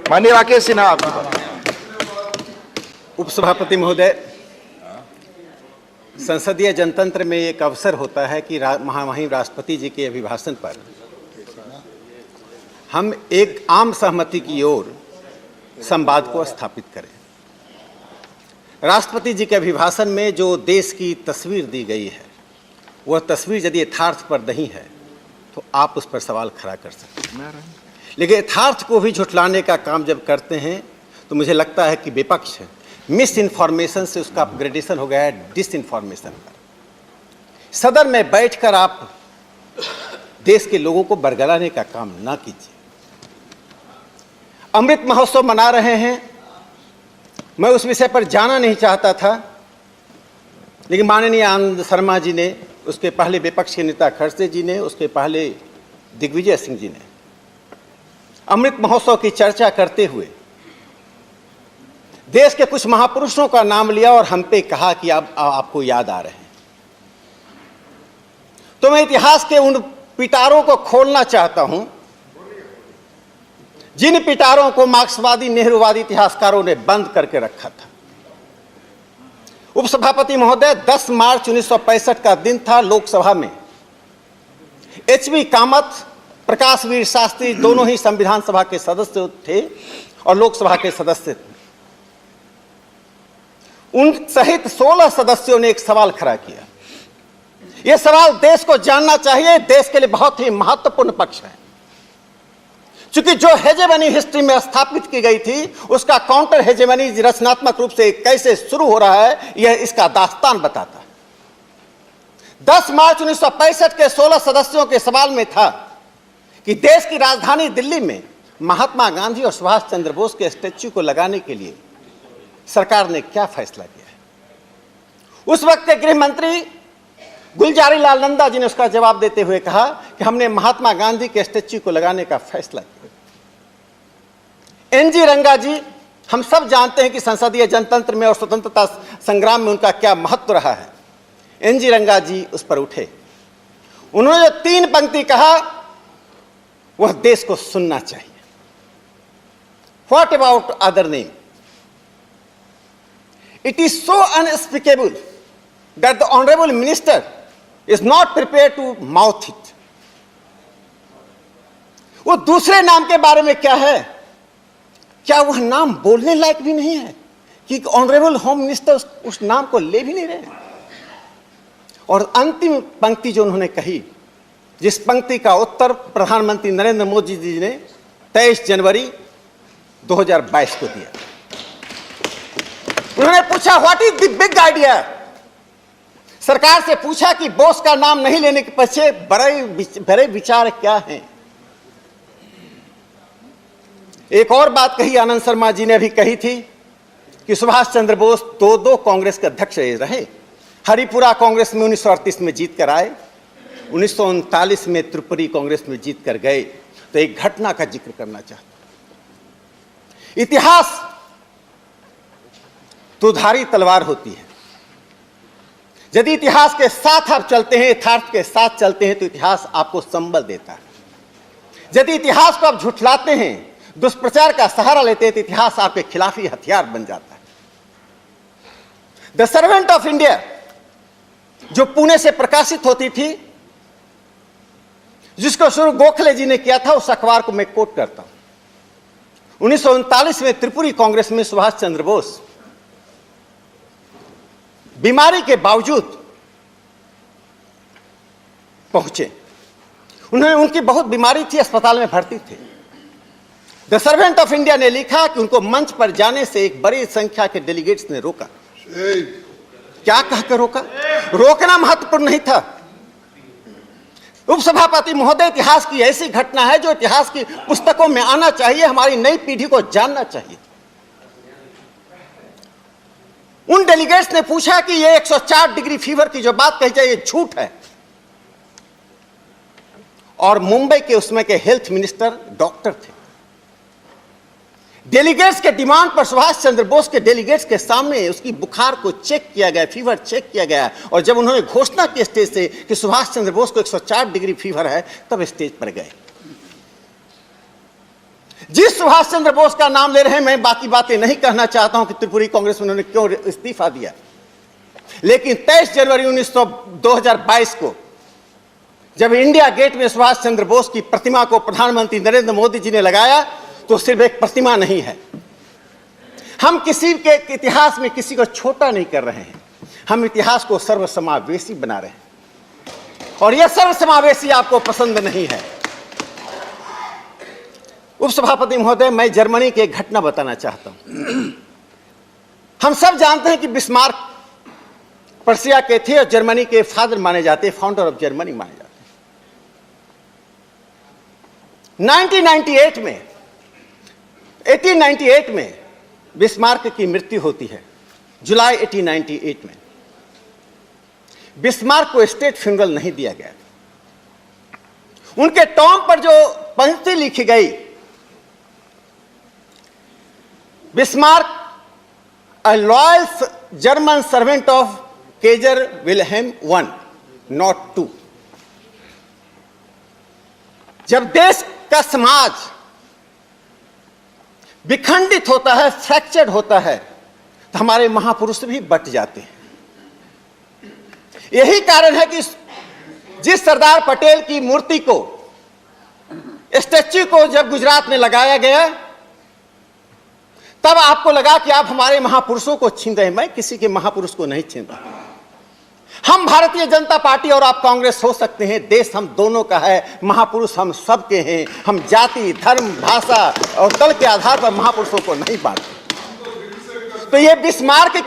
माननीय राकेश सिन्हा। उपसभापति महोदय, संसदीय जनतंत्र में एक अवसर होता है कि महामहिम राष्ट्रपति जी के अभिभाषण पर हम एक आम सहमति की ओर संवाद को स्थापित करें। राष्ट्रपति जी के अभिभाषण में जो देश की तस्वीर दी गई है, वह तस्वीर यदि यथार्थ पर नहीं है तो आप उस पर सवाल खड़ा कर सकते हैं, लेकिन यथार्थ को भी झुठलाने का काम जब करते हैं तो मुझे लगता है कि विपक्ष मिस इन्फॉर्मेशन से उसका अपग्रेडेशन हो गया है डिस इन्फॉर्मेशन पर। सदन में बैठकर आप देश के लोगों को बरगलाने का काम ना कीजिए। अमृत महोत्सव मना रहे हैं, मैं उस विषय पर जाना नहीं चाहता था, लेकिन माननीय आनंद शर्मा जी ने, उसके पहले विपक्ष के नेता खड़से जी ने, उसके पहले दिग्विजय सिंह जी ने अमृत महोत्सव की चर्चा करते हुए देश के कुछ महापुरुषों का नाम लिया और हम पे कहा कि आपको याद आ रहे हैं। तो मैं इतिहास के उन पिटारों को खोलना चाहता हूं जिन पिटारों को मार्क्सवादी नेहरूवादी इतिहासकारों ने बंद करके रखा था। उपसभापति महोदय, 10 मार्च 1965 का दिन था। लोकसभा में एच.बी. कामत, प्रकाश वीर शास्त्री दोनों ही संविधान सभा के सदस्य थे और लोकसभा के सदस्य थे। उन सहित 16 सदस्यों ने एक सवाल खड़ा किया। यह सवाल देश को जानना चाहिए, देश के लिए बहुत ही महत्वपूर्ण पक्ष है, क्योंकि जो हेजेमनी हिस्ट्री में स्थापित की गई थी उसका काउंटर हेजेमनी रचनात्मक रूप से कैसे शुरू हो रहा है, यह इसका दास्तान बताता है। 10 मार्च 1965 के 16 सदस्यों के सवाल में था कि देश की राजधानी दिल्ली में महात्मा गांधी और सुभाष चंद्र बोस के स्टैच्यू को लगाने के लिए सरकार ने क्या फैसला किया है। उस वक्त के गृह मंत्री गुलजारी लाल नंदा जी ने उसका जवाब देते हुए कहा कि हमने महात्मा गांधी के स्टैच्यू को लगाने का फैसला किया। एन.जी. रंगा जी, हम सब जानते हैं कि संसदीय जनतंत्र में और स्वतंत्रता संग्राम में उनका क्या महत्व रहा है। एन.जी. रंगा जी उस पर उठे, उन्होंने जो 3 पंक्ति कहा वह देश को सुनना चाहिए। What about other name? It is so unspeakable that the honorable minister is not prepared to mouth it. वो दूसरे नाम के बारे में क्या है? क्या वह नाम बोलने लायक भी नहीं है कि ऑनरेबल होम मिनिस्टर उस नाम को ले भी नहीं रहे? और अंतिम पंक्ति जो उन्होंने कही, जिस पंक्ति का उत्तर प्रधानमंत्री नरेंद्र मोदी जी ने 23 जनवरी 2022 को दिया। उन्होंने पूछा what is the big idea. सरकार से पूछा कि बोस का नाम नहीं लेने के पीछे बड़े विचार क्या हैं। एक और बात कही आनंद शर्मा जी ने भी कही थी कि सुभाष चंद्र बोस 2 कांग्रेस के अध्यक्ष रहे। हरिपुरा कांग्रेस में 1938 में जीत कर आए, 1939 में त्रिपुरी कांग्रेस में जीत कर गए। तो एक घटना का जिक्र करना चाहता हूं। इतिहास दुधारी तलवार होती है। यदि इतिहास के साथ आप चलते हैं, यथार्थ के साथ चलते हैं, तो इतिहास आपको संबल देता है। यदि इतिहास को आप झुठलाते हैं, दुष्प्रचार का सहारा लेते हैं, तो इतिहास आपके खिलाफी हथियार बन जाता है। द सर्वेंट ऑफ इंडिया जो पुणे से प्रकाशित होती थी, जिसको शुरू गोखले जी ने किया था, उस अखबार को मैं कोट करता हूं। 1939 में त्रिपुरी कांग्रेस में सुभाष चंद्र बोस बीमारी के बावजूद पहुंचे। उनकी बहुत बीमारी थी, अस्पताल में भर्ती थे। द सर्वेंट ऑफ इंडिया ने लिखा कि उनको मंच पर जाने से एक बड़ी संख्या के डेलीगेट्स ने रोका। क्या कहकर रोका? रोकना महत्वपूर्ण नहीं था। उपसभापति महोदय, इतिहास की ऐसी घटना है जो इतिहास की पुस्तकों में आना चाहिए, हमारी नई पीढ़ी को जानना चाहिए। उन डेलीगेट्स ने पूछा कि ये 104 डिग्री फीवर की जो बात कही जाए ये झूठ है। और मुंबई के उसमें के हेल्थ मिनिस्टर डॉक्टर थे। डेलीगेट्स के डिमांड पर सुभाष चंद्र बोस के डेलीगेट्स के सामने उसकी बुखार को चेक किया गया, फीवर चेक किया गया। और जब उन्होंने घोषणा की स्टेज से कि सुभाष चंद्र बोस को 104 डिग्री फीवर है, तब स्टेज पर गए। जिस सुभाष चंद्र बोस का नाम ले रहे हैं, मैं बाकी बातें नहीं कहना चाहता हूं कि त्रिपुरी कांग्रेस में उन्होंने क्यों इस्तीफा दिया, लेकिन 23 जनवरी 2022 को जब इंडिया गेट में सुभाष चंद्र बोस की प्रतिमा को प्रधानमंत्री नरेंद्र मोदी जी ने लगाया, तो सिर्फ एक प्रतिमा नहीं है। हम किसी के इतिहास में किसी को छोटा नहीं कर रहे हैं, हम इतिहास को सर्वसमावेशी बना रहे हैं, और यह सर्वसमावेशी आपको पसंद नहीं है। उपसभापति महोदय, मैं जर्मनी की एक घटना बताना चाहता हूं। हम सब जानते हैं कि बिस्मार्क पर्शिया के थे और जर्मनी के फादर माने जाते, फाउंडर ऑफ जर्मनी माने जाते। 1898 में बिस्मार्क की मृत्यु होती है, जुलाई 1898 में। बिस्मार्क को स्टेट फ्यूनरल नहीं दिया गया। उनके टॉम पर जो पंक्ति लिखी गई, Bismarck a loyal German servant of Kjær Wilhelm I, not 2। जब देश का समाज विखंडित होता है, फ्रैक्चर्ड होता है, तो हमारे महापुरुष भी बट जाते हैं। यही कारण है कि जिस सरदार पटेल की मूर्ति को, स्टैच्यू को जब गुजरात में लगाया गया, तब आपको लगा कि आप हमारे महापुरुषों को छीन रहे हैं। मैं किसी के महापुरुष को नहीं छीन रहा। हम भारतीय जनता पार्टी और आप कांग्रेस हो सकते हैं, देश हम दोनों का है, महापुरुष हम सबके हैं। हम जाति, धर्म, भाषा और दल के आधार पर महापुरुषों को नहीं बांटते। तो ये बिस्मार्क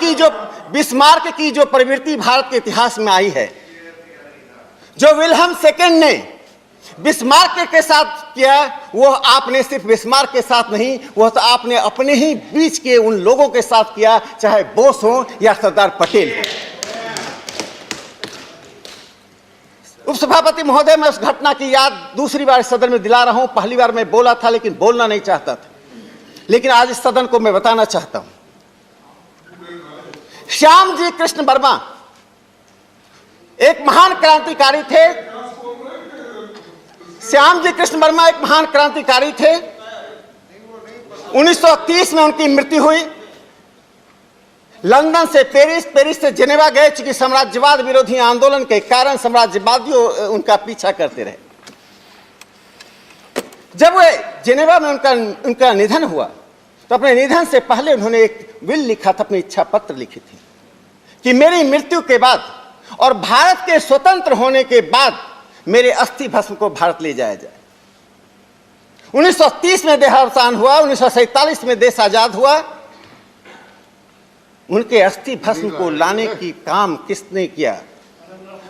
की जो प्रवृत्ति भारत के इतिहास में आई है, जो विल्हेम II ने बिस्मार्क के साथ किया, वो आपने सिर्फ बिस्मार्क के साथ नहीं, वो तो आपने अपने ही बीच के उन लोगों के साथ किया, चाहे बोस हो या सरदार पटेल हो। उपसभापति महोदय, मैं उस घटना की याद दूसरी बार सदन में दिला रहा हूं। पहली बार मैं बोला था, लेकिन बोलना नहीं चाहता था, लेकिन आज इस सदन को मैं बताना चाहता हूं। श्याम जी कृष्ण वर्मा एक महान क्रांतिकारी थे। श्याम जी कृष्ण वर्मा एक महान क्रांतिकारी थे। 1930 में उनकी मृत्यु हुई। लंदन से पेरिस, पेरिस से जेनेवा गए, चूंकि साम्राज्यवाद विरोधी आंदोलन के कारण साम्राज्यवादियों उनका पीछा करते रहे। जब वे जेनेवा में उनका निधन हुआ, तो अपने निधन से पहले उन्होंने एक विल लिखा था, अपनी इच्छा पत्र लिखी थी कि मेरी मृत्यु के बाद और भारत के स्वतंत्र होने के बाद मेरे अस्थि भस्म को भारत ले जाया जाए। 1930 में देहावसान हुआ, 1947 में देश आजाद हुआ। उनके अस्थि भस्म को लाने की काम किसने किया?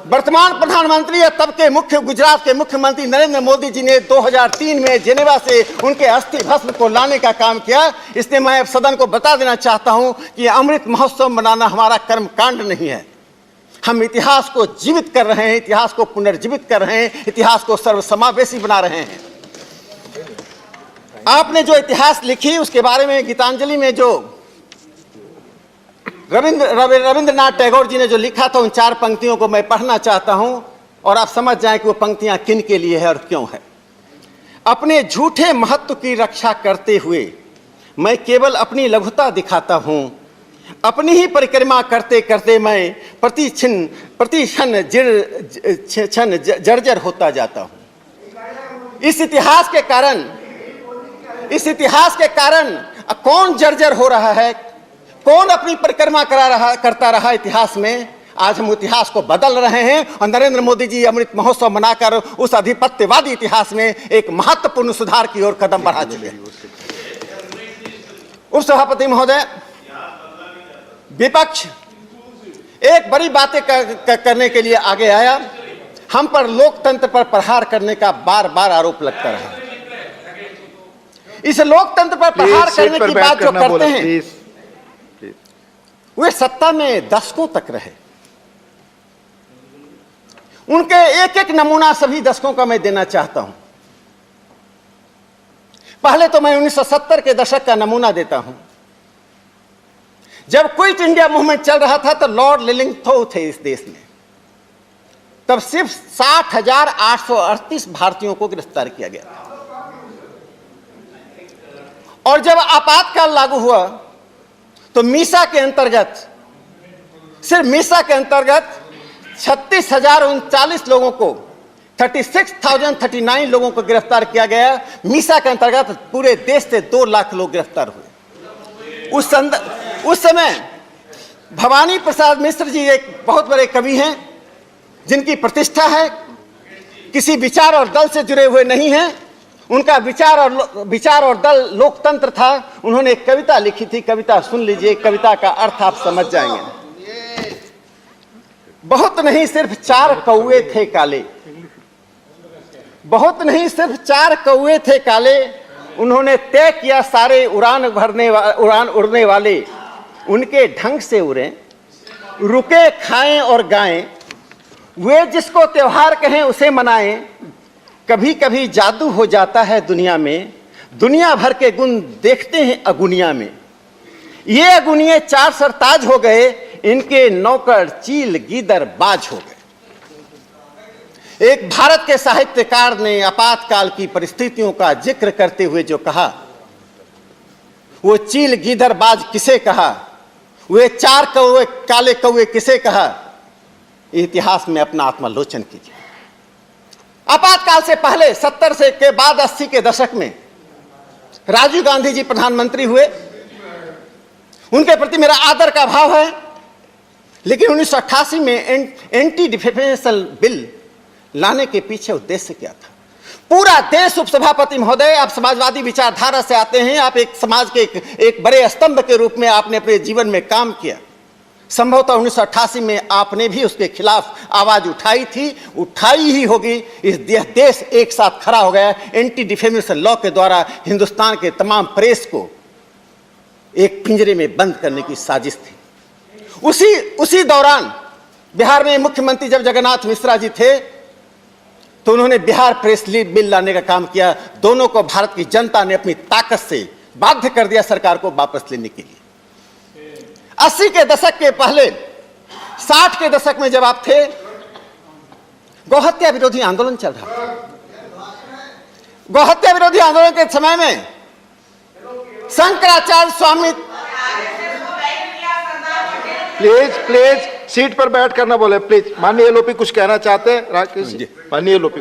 वर्तमान प्रधानमंत्री या तब के गुजरात के मुख्यमंत्री नरेंद्र मोदी जी ने 2003 में जेनेवा से उनके अस्थि भस्म को लाने का काम किया। इसलिए मैं सदन को बता देना चाहता हूं कि अमृत महोत्सव मनाना हमारा कर्मकांड नहीं है। हम इतिहास को जीवित कर रहे हैं, इतिहास को पुनर्जीवित कर रहे हैं, इतिहास को सर्वसमावेशी बना रहे हैं। आपने जो इतिहास लिखी, उसके बारे में गीतांजलि में जो रविंद्रनाथ टैगोर जी ने जो लिखा था, उन 4 पंक्तियों को मैं पढ़ना चाहता हूं और आप समझ जाएं कि वो पंक्तियां किन के लिए है और क्यों है। अपने झूठे महत्व की रक्षा करते हुए मैं केवल अपनी लघुता दिखाता हूं। अपनी ही परिक्रमा करते करते मैं प्रतिक्षण जर्जर होता जाता हूं। इस इतिहास के कारण कौन जर्जर हो रहा है, कौन अपनी परिक्रमा करता रहा इतिहास में? आज हम इतिहास को बदल रहे हैं और नरेंद्र मोदी जी अमृत महोत्सव मनाकर उस आधिपत्यवादी इतिहास में एक महत्वपूर्ण सुधार की ओर कदम बढ़ा चुके हैं। उपसभापति महोदय, विपक्ष एक बड़ी बातें करने के लिए आगे आया। हम पर लोकतंत्र पर प्रहार करने का बार बार आरोप लगता रहा। इस लोकतंत्र पर प्रहार करने की बात जो करते हैं, वे सत्ता में दशकों तक रहे। उनके एक एक नमूना सभी दशकों का मैं देना चाहता हूं। पहले तो मैं 1970 के दशक का नमूना देता हूं। जब क्विट इंडिया मूवमेंट चल रहा था, तो लॉर्ड लिलिंगथो थे इस देश में। तब सिर्फ 60,838 भारतीयों को गिरफ्तार किया गया था। और जब आपातकाल लागू हुआ तो मीसा के अंतर्गत, सिर्फ मीसा के अंतर्गत 36,039 लोगों को, 36,039 लोगों को गिरफ्तार किया गया। मीसा के अंतर्गत पूरे देश से 2 लाख लोग गिरफ्तार हुए। उस समय भवानी प्रसाद मिश्र जी एक बहुत बड़े कवि हैं जिनकी प्रतिष्ठा है, किसी विचार और दल से जुड़े हुए नहीं हैं। उनका विचार और दल लोकतंत्र था। उन्होंने एक कविता लिखी थी, कविता सुन लीजिए, कविता का अर्थ आप समझ जाएंगे। बहुत नहीं सिर्फ 4 कौवे थे काले, बहुत नहीं सिर्फ 4 कौवे थे काले, उन्होंने तय किया सारे उड़ान उड़ने वाले, उनके ढंग से उड़े, रुके खाएं और गाएं, वे जिसको त्योहार कहें उसे मनाएं। कभी कभी जादू हो जाता है दुनिया में, दुनिया भर के गुण देखते हैं अगुनिया में। ये अगुनिये 4 सरताज हो गए, इनके नौकर चील गीदर बाज हो गए। एक भारत के साहित्यकार ने आपातकाल की परिस्थितियों का जिक्र करते हुए जो कहा, वो चील गीदर बाज किसे कहा, वे 4 कौवे काले कौवे किसे कहा, इतिहास में अपना आत्मालोचन कीजिए। आपातकाल से पहले 70 से के बाद 80 के दशक में राजीव गांधी जी प्रधानमंत्री हुए, उनके प्रति मेरा आदर का भाव है। लेकिन 1988 में एंटी डिफेमेशन बिल लाने के पीछे उद्देश्य क्या था? पूरा देश, उपसभापति महोदय, आप समाजवादी विचारधारा से आते हैं, आप एक समाज के एक बड़े स्तंभ के रूप में आपने अपने जीवन में काम किया। संभवतः 1988 में आपने भी उसके खिलाफ आवाज उठाई थी, उठाई ही होगी। इस देश एक साथ खड़ा हो गया। एंटी डिफेमेशन लॉ के द्वारा हिंदुस्तान के तमाम प्रेस को एक पिंजरे में बंद करने की साजिश थी। उसी दौरान बिहार में मुख्यमंत्री जब जगन्नाथ मिश्रा जी थे तो उन्होंने बिहार प्रेस बिल लाने का काम किया। दोनों को भारत की जनता ने अपनी ताकत से बाध्य कर दिया सरकार को वापस लेने के लिए। 80 के दशक के पहले, 60 के दशक में जब आप थे, गौहत्या विरोधी आंदोलन चल रहा था। गौहत्या विरोधी आंदोलन के समय में शंकराचार्य स्वामी, प्लीज सीट पर बैठ कर ना बोले प्लीज। माननीय एलओपी कुछ कहना चाहते हैं? राकेश जी, माननीय एलओपी।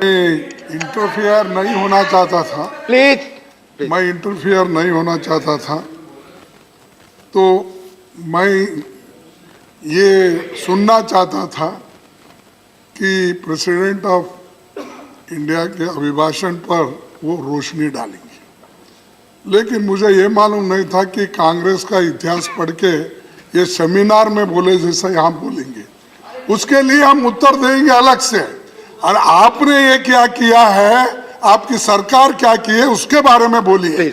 इंटरफेयर नहीं होना चाहता था, प्लीज। मैं इंटरफेयर नहीं होना चाहता था, तो मैं ये सुनना चाहता था कि प्रेसिडेंट ऑफ इंडिया के अभिभाषण पर वो रोशनी डालेंगे। लेकिन मुझे ये मालूम नहीं था कि कांग्रेस का इतिहास पढ़ के ये सेमिनार में बोले जैसा यहाँ बोलेंगे। उसके लिए हम उत्तर देंगे अलग से। और आपने ये क्या किया है, आपकी सरकार क्या की है, उसके बारे में बोलिए।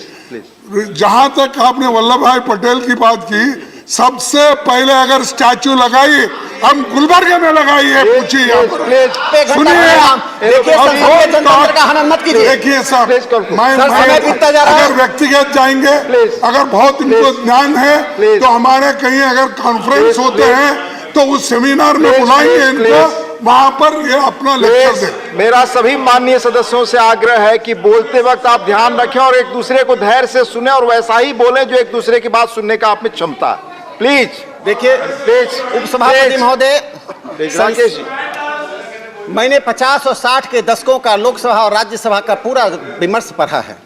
जहां तक आपने वल्लभ भाई पटेल की बात की, सबसे पहले अगर स्टैचू लगाई, हम गुलबर्ग में लगाई है, पूछिए यहाँ पर। देखिए साहब, अगर व्यक्तिगत जाएंगे, अगर बहुत इनको ध्यान है तो हमारे कहीं अगर कॉन्फ्रेंस होते हैं तो उस सेमिनार में बुलाएंगे इनको, वहां पर ये अपना लेक्चर दे। मेरा सभी माननीय सदस्यों से आग्रह है कि बोलते वक्त आप ध्यान रखें और एक दूसरे को धैर्य से सुने और वैसा ही बोले जो एक दूसरे की बात सुनने का आप में क्षमता है। प्लीज देखिए, प्लीज उपसभापति महोदय, राकेश जी, मैंने 50 और 60 के दशकों का लोकसभा और राज्यसभा का पूरा विमर्श पढ़ा है।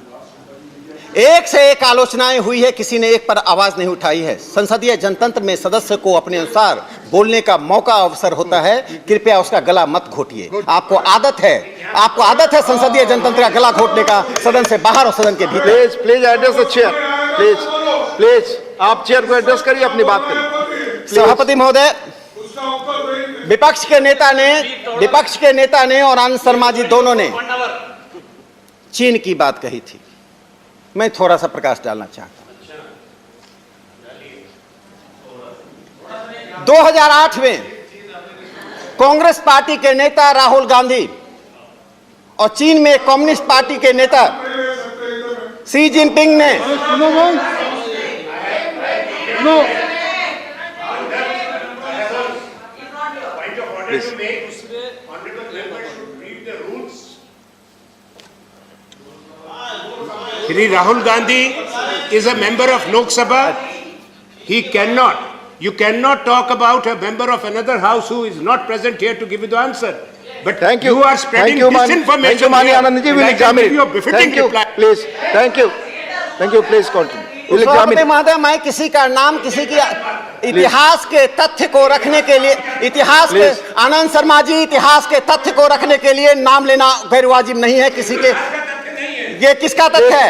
एक से एक आलोचनाएं हुई है, किसी ने एक पर आवाज नहीं उठाई है। संसदीय जनतंत्र में सदस्य को अपने अनुसार बोलने का मौका अवसर होता है, कृपया उसका गला मत घोटिए। आपको आदत है संसदीय जनतंत्र का गला घोटने का, सदन से बाहर और सदन के भीतर। Please address the chair. Please आप चेयर को एड्रेस करिए, अपनी बात करिए। सभापति महोदय, विपक्ष के नेता ने और आनंद शर्मा जी दोनों ने चीन की बात कही थी। मैं थोड़ा सा प्रकाश डालना चाहता हूं। 2008 में कांग्रेस पार्टी के नेता राहुल गांधी और चीन में कम्युनिस्ट पार्टी के नेता शी जिनपिंग ने Shri Rahul Gandhi is a member of Lok Sabha. He cannot, you cannot talk about a member of another house who is not present here to give you the answer. But Thank you. you are spreading disinformation. Thank you, Mani here, Anand ji. and We'll I can examine give you a it. befitting Thank you. reply. Please. Thank you. Thank you. Please continue. We'll examine सभापति it. महोदय, मैं किसी का नाम, किसी की इतिहास के तथ्य को रखने के लिए, इतिहास के, Please. आनंद शर्मा जी, इतिहास के तथ्य को रखने के लिए नाम लेना गैर वाजिब नहीं है किसी के। ये किसका तथ्य है?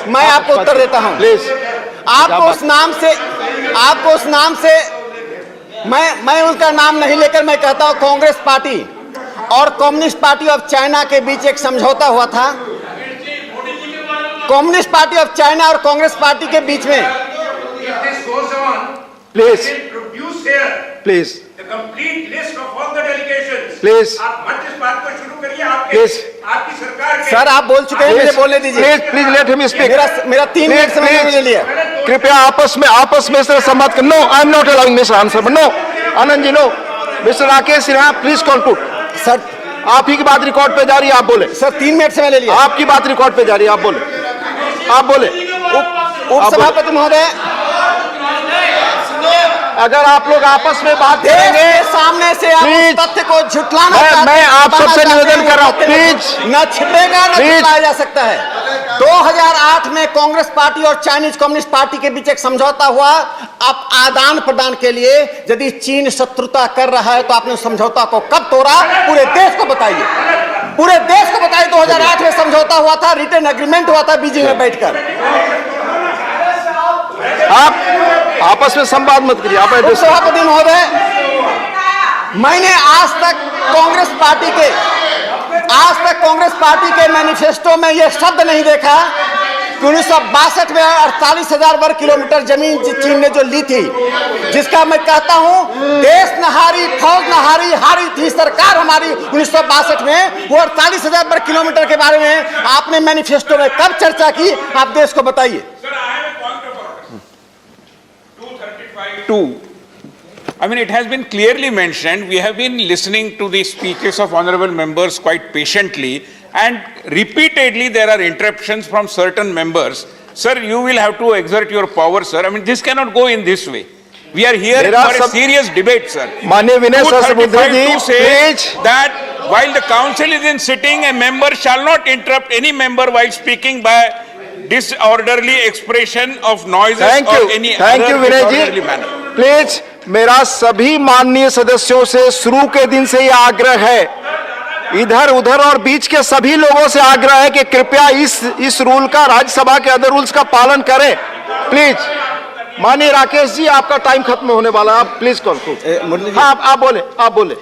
मैं आपको उत्तर देता हूं। प्लीज। आपको उस नाम से मैं उनका नाम नहीं लेकर मैं कहता हूं कांग्रेस पार्टी और कम्युनिस्ट पार्टी ऑफ चाइना के बीच एक समझौता हुआ था। कम्युनिस्ट पार्टी ऑफ चाइना और कांग्रेस पार्टी के बीच में। If this goes on, Please. I will produce here Please. the complete list of all the delegations. Please. आप मत इस बात को शुरू करिए आपके Please. आपकी सरकार के। सर, आप बोल चुके हैं, मुझे बोलने दीजिए। Please let him speak. मेरा 3 मिनट समय ले लिया। कृपया आपस में इस तरह संवाद कर। No, I am not allowing mister answer. No, Anand ji, no. Mister Rakesh Sinha, please conclude. Sir, आप ही की बात रिकॉर्ड पे जा रही है, आप बोले। सर 3 मिनट समय ले लिया। आपकी बात रिकॉर्ड पे जा रही है, आप बोले। आप बोले। उप सभापति महोदय, अगर आप लोग आपस में बात देश करेंगे, के सामने से आप Please. उस तथ्य को झुटलाना चाहते मैं हैं, आप सबसे बताना चाहते निवेदन हैं, कर रहा हूं, वो तथ्य Please. न छिपेगा न Please. छिपाया जा सकता है। 2008 में कांग्रेस पार्टी और चाइनीज कम्युनिस्ट पार्टी के बीच एक समझौता हुआ। आप आदान प्रदान के लिए, यदि चीन शत्रुता कर रहा है तो आपने उस समझौता को कब तोड़ा, पूरे देश को बताइए। पूरे देश को बताइए। 2008 में समझौता हुआ था, रिटर्न एग्रीमेंट हुआ था बीजिंग में बैठकर। आप आपस में संवाद मत करिए। आप एड्रेस सभापति महोदय, मैंने आज तक कांग्रेस पार्टी के मैनिफेस्टो में यह शब्द नहीं देखा कि 1962 में 48,000 वर्ग किलोमीटर जमीन चीन ने जो ली थी, जिसका मैं कहता हूं देश न हारी, फौज न हारी, हारी थी सरकार हमारी 1962 में। वो 48,000 वर्ग किलोमीटर के बारे में आपने मैनिफेस्टो में कब चर्चा की, आप देश को बताइए। I mean, it has been clearly mentioned, we have been listening to the speeches of honorable members quite patiently, and repeatedly there are interruptions from certain members. Sir, you will have to exert your power, sir. I mean, this cannot go in this way. We are here for a serious debate, sir. माननीय विनय सहस्त्रबुद्धे जी, 235 say please. that while the council is in sitting, a member shall not interrupt any member while speaking by disorderly expression of noises thank or you, any thank other you Vinay disorderly ji. manner. Please, मेरा सभी माननीय सदस्यों से शुरू के दिन से यह आग्रह है, इधर उधर और बीच के सभी लोगों से आग्रह है कि कृपया इस रूल का, राज्यसभा के अदर रूल्स का पालन करें। प्लीज। माननीय राकेश जी, आपका टाइम खत्म होने वाला है, आप प्लीज कंक्लूड। हाँ, आप बोले।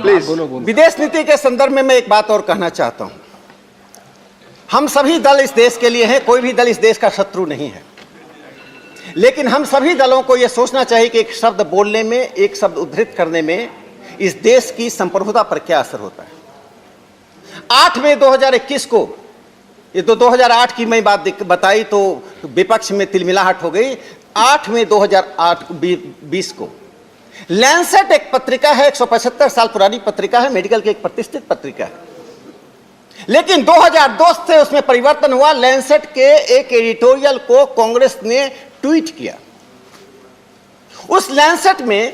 प्लीज। विदेश नीति के संदर्भ में मैं एक बात और कहना चाहता हूं। हम सभी दल इस देश के लिए हैं, कोई भी दल इस देश का शत्रु नहीं है, लेकिन हम सभी दलों को यह सोचना चाहिए कि एक शब्द बोलने में, एक शब्द उद्धृत करने में इस देश की संप्रभुता पर क्या असर होता है। 8 मई 2021 को, ये तो 2008 की मैं बात बताई तो विपक्ष में तिलमिलाहट हो गई। 8 मई 2020 को लैंसेट एक पत्रिका है, 175 साल पुरानी पत्रिका है, मेडिकल की एक प्रतिष्ठित पत्रिका है, लेकिन 2002 से उसमें परिवर्तन हुआ। लैंसेट के एक एडिटोरियल को कांग्रेस ने ट्वीट किया। उस लैंसेट में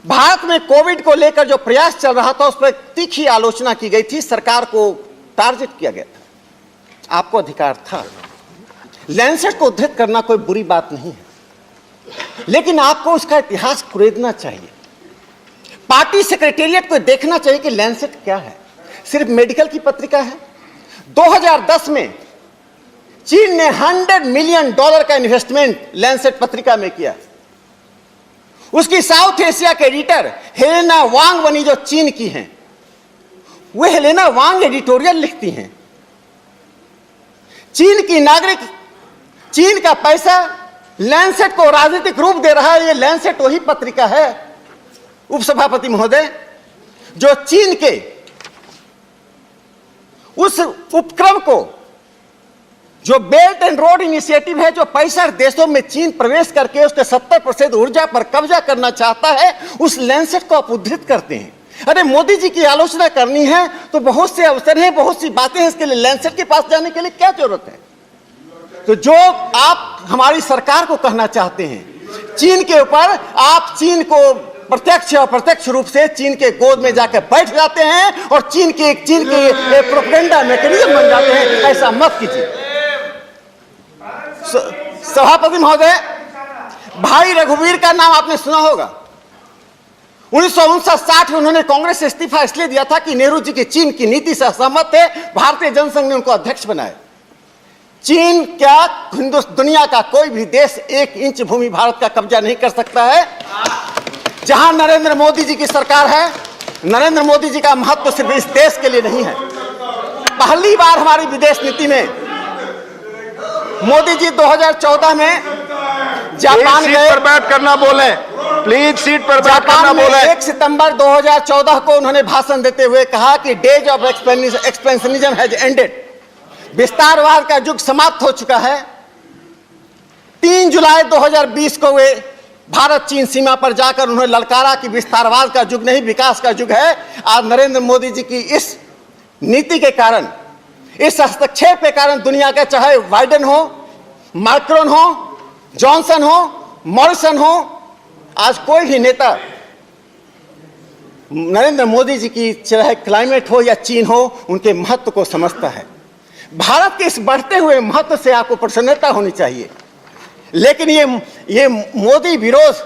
भारत में कोविड को लेकर जो प्रयास चल रहा था उस पर तीखी आलोचना की गई थी, सरकार को टारगेट किया गया था। आपको अधिकार था, लैंसेट को उद्धृत करना कोई बुरी बात नहीं है, लेकिन आपको उसका इतिहास कुरेदना चाहिए। पार्टी सेक्रेटेरिएट को देखना चाहिए कि लैंसेट क्या है। सिर्फ मेडिकल की पत्रिका है। 2010 में चीन ने $100 मिलियन का इन्वेस्टमेंट लैंसेट पत्रिका में किया। उसकी साउथ एशिया के एडिटर हेलेना वांग बनी, जो चीन की हैं। वे हेलेना वांग एडिटोरियल लिखती हैं। चीन की नागरिक, चीन का पैसा लैंसेट को राजनीतिक रूप दे रहा है। ये लैंसेट वही पत्रिका है, उपसभापति महोदय, जो चीन के उस उपक्रम को, जो बेल्ट एंड रोड इनिशिएटिव है, जो 65 देशों में चीन प्रवेश करके उसके 70% ऊर्जा पर कब्जा करना चाहता है, उस लैंसेट को आप उद्धृत करते हैं। अरे मोदी जी की आलोचना करनी है तो बहुत से अवसर हैं, बहुत सी बातें हैं, इसके लिए लैंसेट के पास जाने के लिए क्या जरूरत है? तो जो आप हमारी सरकार को कहना चाहते हैं चीन के ऊपर, आप चीन को प्रत्यक्ष और अप्रत्यक्ष रूप से चीन के गोद में जाकर बैठ जाते हैं और चीन के प्रोपेगेंडा मैकेनिज्म बन जाते हैं। ऐसा मत कीजिए। सभापति महोदय, भाई रघुवीर का नाम आपने सुना होगा। 1959-60 में उन्होंने कांग्रेस से इस्तीफा इसलिए दिया था कि नेहरू जी की चीन की नीति से असहमत थे। भारतीय जनसंघ ने उनको अध्यक्ष बनाया। चीन क्या दुनिया का कोई भी देश 1 इंच भूमि भारत का कब्जा नहीं कर सकता है। जहां नरेंद्र मोदी जी की सरकार है, नरेंद्र मोदी जी का महत्व सिर्फ इस देश के लिए नहीं है। पहली बार हमारी विदेश नीति में मोदी जी 2014 में जापान सीट गए। पर बैठ करना बोले, प्लीज सीट पर बैठ करना जापान में बोले। 1 सितंबर 2014 को उन्होंने भाषण देते हुए कहा कि days of expansionism has ended. विस्तारवाद का युग समाप्त हो चुका है। 3 जुलाई 2020 को वे भारत चीन सीमा पर जाकर उन्होंने ललकारा कि विस्तारवाद का युग नहीं, विकास का युग है। आज नरेंद्र मोदी जी की इस नीति के कारण, इस हस्तक्षेप के कारण दुनिया के, चाहे बाइडेन हो, मैक्रोन हो, जॉनसन हो, मॉरिसन हो, आज कोई भी नेता नरेंद्र मोदी जी की, चाहे क्लाइमेट हो या चीन हो, उनके महत्व को समझता है। भारत के इस बढ़ते हुए महत्व से आपको प्रसन्नता होनी चाहिए। लेकिन ये मोदी विरोध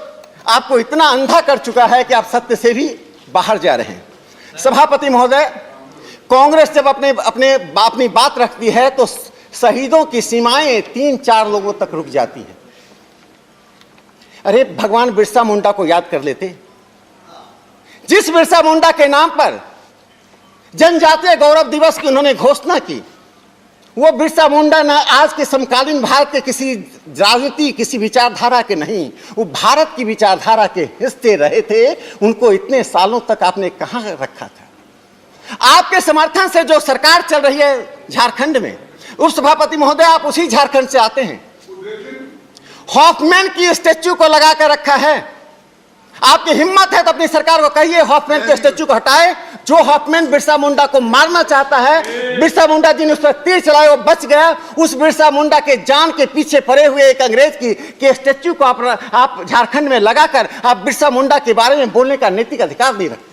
आपको इतना अंधा कर चुका है कि आप सत्य से भी बाहर जा रहे हैं। सभापति महोदय, कांग्रेस जब अपनी बात रखती है तो शहीदों की सीमाएं 3-4 लोगों तक रुक जाती है। अरे भगवान बिरसा मुंडा को याद कर लेते। जिस बिरसा मुंडा के नाम पर जनजातीय गौरव दिवस की उन्होंने घोषणा की, वो बिरसा मुंडा ना आज के समकालीन भारत के किसी राजनीति, किसी विचारधारा के नहीं, वो भारत की विचारधारा के हिस्से रहे थे। उनको इतने सालों तक आपने कहां रखा था? आपके समर्थन से जो सरकार चल रही है झारखंड में, उप सभापति महोदय आप उसी झारखंड से आते हैं। हॉफमैन की स्टैच्यू को लगा कर रखा है। आपकी हिम्मत है तो अपनी सरकार को कहिए हॉफमैन के स्टैच्यू को हटाए। जो हॉफमैन बिरसा मुंडा को मारना चाहता है, बिरसा मुंडा जी ने उस पर तीर चलाए, वो बच गया। उस बिरसा मुंडा के जान के पीछे पड़े हुए एक अंग्रेज के स्टैच्यू को आप झारखंड में लगाकर आप बिरसा मुंडा के बारे में बोलने का नैतिक अधिकार नहीं रखते।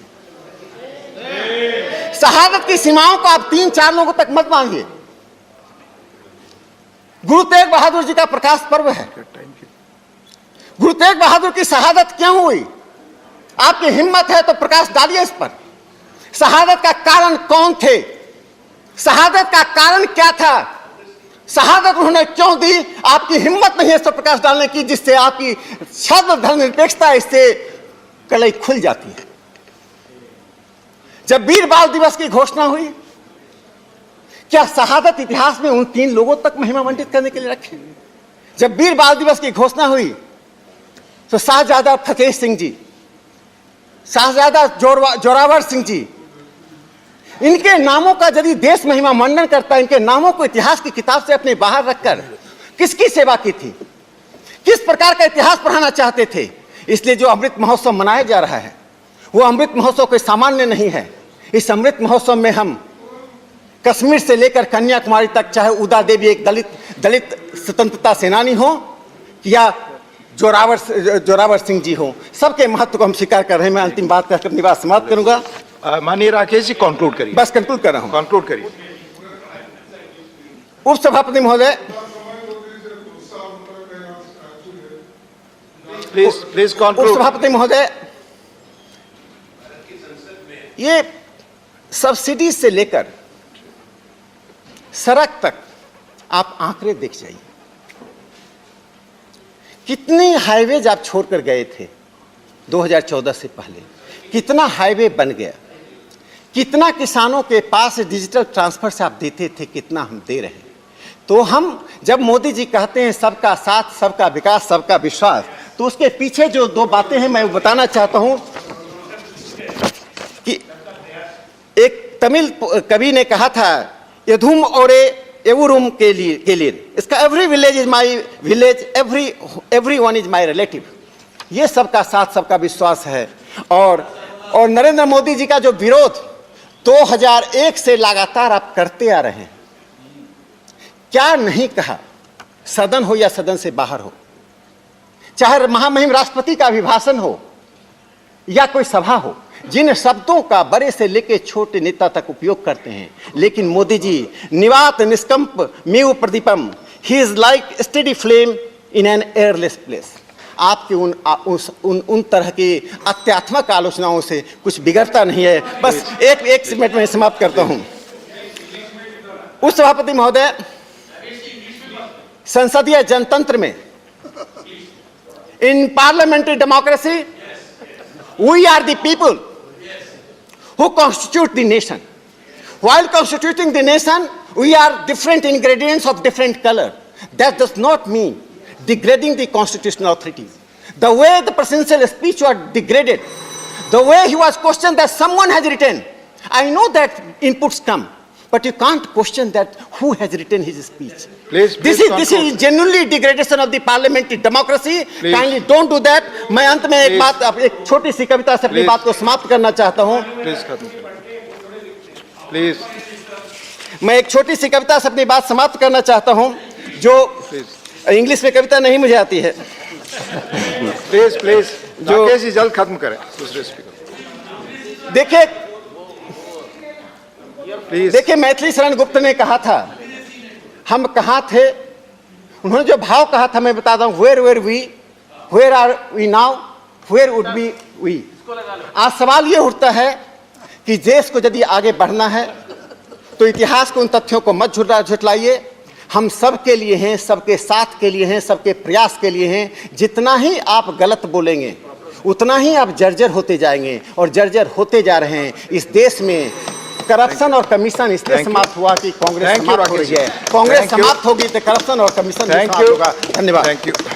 शहादत की सीमाओं को आप 3-4 लोगों तक मत मांगिए। गुरु तेग बहादुर जी का प्रकाश पर्व है। गुरु तेग बहादुर की शहादत क्यों हुई? आपकी हिम्मत है तो प्रकाश डालिए इस पर। शहादत का कारण कौन थे? शहादत का कारण क्या था? शहादत उन्होंने क्यों दी? आपकी हिम्मत नहीं है इस पर प्रकाश डालने की, जिससे आपकी शब्द धर्मनिरपेक्षता इससे कलई खुल जाती है। जब वीर बाल दिवस की घोषणा हुई, क्या शहादत इतिहास में उन 3 लोगों तक महिमा मंडित करने के लिए रखे? जब वीर बाल दिवस की घोषणा हुई तो शाहजादा फतेह सिंह जी, शाहजादा जोरावर सिंह जी, इनके नामों का यदि देश महिमा मंडन करता, इनके नामों को इतिहास की किताब से अपने बाहर रखकर किसकी सेवा की थी, किस प्रकार का इतिहास पढ़ाना चाहते थे? इसलिए जो अमृत महोत्सव मनाया जा रहा है वो अमृत महोत्सव कोई सामान्य नहीं है। इस अमृत महोत्सव में हम कश्मीर से लेकर कन्याकुमारी तक, चाहे उदा देवी एक दलित स्वतंत्रता सेनानी हो या जोरावर सिंह जी हो, सबके महत्व को हम स्वीकार कर रहे हैं। मैं अंतिम बात कहकर अपनी बात समाप्त करूंगा। माननीय राकेश जी कंक्लूड करिए। बस कंक्लूड कर रहा हूं। कंक्लूड करिए। उप सभापति महोदय, प्लीज उप कंक्लूड। सभापति महोदय, ये सब्सिडी से लेकर सड़क तक आप आंकड़े देख जाइए। कितनी हाईवेज आप छोड़कर गए थे 2014 से पहले, कितना हाईवे बन गया, कितना किसानों के पास डिजिटल ट्रांसफर से आप देते थे, कितना हम दे रहे हैं। तो हम जब मोदी जी कहते हैं सबका साथ, सबका विकास, सबका विश्वास, तो उसके पीछे जो 2 बातें हैं मैं बताना चाहता हूं कि एक तमिल कवि ने कहा था, यधुम ओरे एवुरुम के लिए इसका every village is my village, every one is my relative. ये सबका साथ, सबका विश्वास है। और और नरेंद्र मोदी जी का जो विरोध 2001 से लगातार आप करते आ रहे हैं, क्या नहीं कहा, सदन हो या सदन से बाहर हो, चाहे महामहिम राष्ट्रपति का अभिभाषण हो या कोई सभा हो, जिन शब्दों का बड़े से लेकर छोटे नेता तक उपयोग करते हैं, लेकिन मोदी जी निवात निष्कंप मेव प्रदीपम, he is like steady flame in an airless place. आपके उन तरह की अत्यात्मक आलोचनाओं से कुछ बिगड़ता नहीं है। बस एक मिनट में समाप्त करता हूं। उस सभापति महोदय, संसदीय जनतंत्र में, इन parliamentary democracy, we are the people who constitute the nation. While constituting the nation, we are different ingredients of different color. That does not mean degrading the constitutional authorities. The way the presidential speech was degraded, the way he was questioned that someone has written, I know that inputs come, but you can't question that who has written his speech. Please This is genuinely degradation of the parliamentary democracy. Please. Kindly don't do that. मैं अंत में एक छोटी सी कविता से अपनी बात को समाप्त करना चाहता हूं। प्लीज खत्म करें, प्लीज। मैं एक छोटी सी कविता से अपनी बात समाप्त करना चाहता हूं, जो इंग्लिश में कविता नहीं मुझे आती है। प्लीज प्लीज, राकेश जी जल्द खत्म करें। दूसरे स्पीकर, देखिए मैथिली शरण गुप्त ने कहा था, हम कहाँ थे, उन्होंने जो भाव कहा था मैं बताता हूँ, where are we now, where would be we. आज सवाल ये उठता है कि देश को यदि आगे बढ़ना है तो इतिहास के उन तथ्यों को मत झुटलाइए। हम सबके लिए हैं, सबके साथ के लिए हैं, सबके प्रयास के लिए हैं। जितना ही आप गलत बोलेंगे उतना ही आप जर्जर होते जाएंगे, और जर्जर होते जा रहे हैं। इस देश में करप्शन और कमीशन इसलिए समाप्त हुआ कि कांग्रेस समाप्त हो रही है। कांग्रेस समाप्त होगी तो करप्शन और कमीशन भी समाप्त होगा। धन्यवाद। Thank you.